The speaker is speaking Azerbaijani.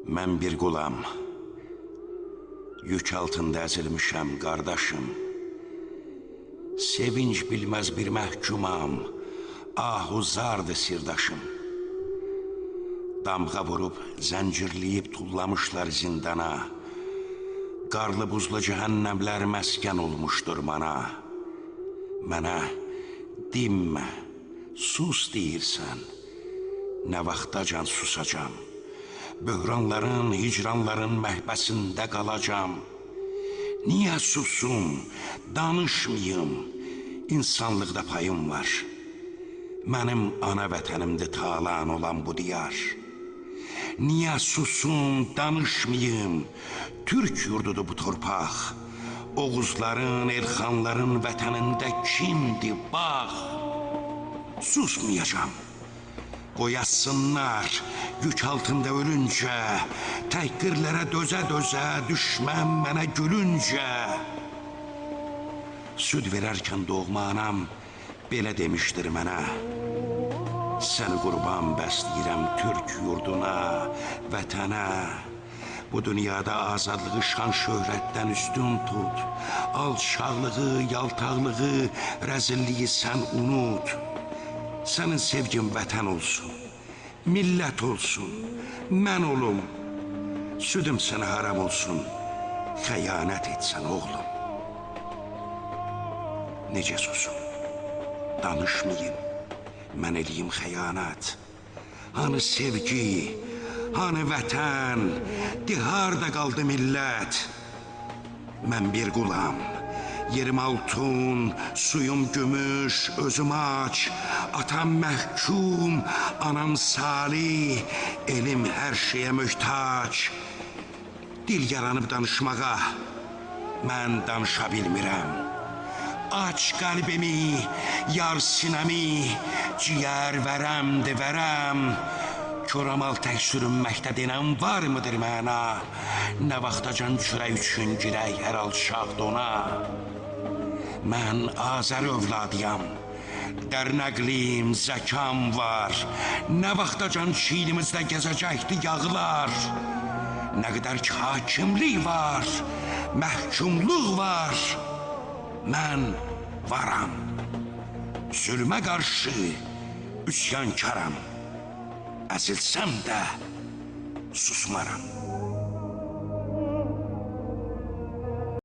Mən bir qulam, yük altında əzilmişəm qardaşım. Sevinç bilməz bir məhkumam, ahuzardır sirdaşım. Damğa vurub, zəncirləyib tullamışlar zindana. Qarlı buzlu cəhənnəmlər məskən olmuşdur mana. Mənə dinmə, sus deyirsən, nə vaxtacan susacam. Böhranların, hicranların məhbəsində qalacam. Niyə susum, danışmayım, insanlıqda payım var. Mənim ana vətənimdir talan olan bu diyar. Niyə susum, danışmayım, Türk yurdudur bu torpaq. Oğuzların, Elxanların vətənində kimdir, bax. Susmayacam. Qoyasınlar, yük altında ölüncə, təhqirlərə dözə-dözə, düşmən mənə gülüncə. Süd verərkən doğma anam belə demişdir mənə. Səni qurban bəsləyirəm Türk yurduna, vətənə. Bu dünyada azadlığı şan şöhrətdən üstün tut. Alçaqlığı, yaltaqlığı, rəzilliyi sən unut. Sənin sevgin vətən olsun, millət olsun, mən olum. Südüm sənə haram olsun, xəyanət etsən oğlum. Necə susum, danışmayım, mən eləyim xəyanət. Hanı sevgi, hanı vətən, harda qaldı millət? Mən bir qulam, yerim altun, suyum gümüş, özüm aç. Atam məhkum, anam salih, elim hər şeyə möhtac. Dil yaranıb danışmağa, mən danışa bilmirəm. Aç qəlbimi, yar sinəmi, ciyər vərəmdir vərəm. Koramal tək sürünməkdə denən var mıdır məna? Nə vaxtacan kürək üçün girək hər alçaq dona? Mən Azər övladıyam, dərnəqlim, zəkam var. Nə vaxtacan çiynimizdə gəzəcəkdi yağlar? Nə qədər ki hakimlik var, məhkumluq var. Mən varam, zülmə qarşı üsyankaram. Əzilsəm də susmaram.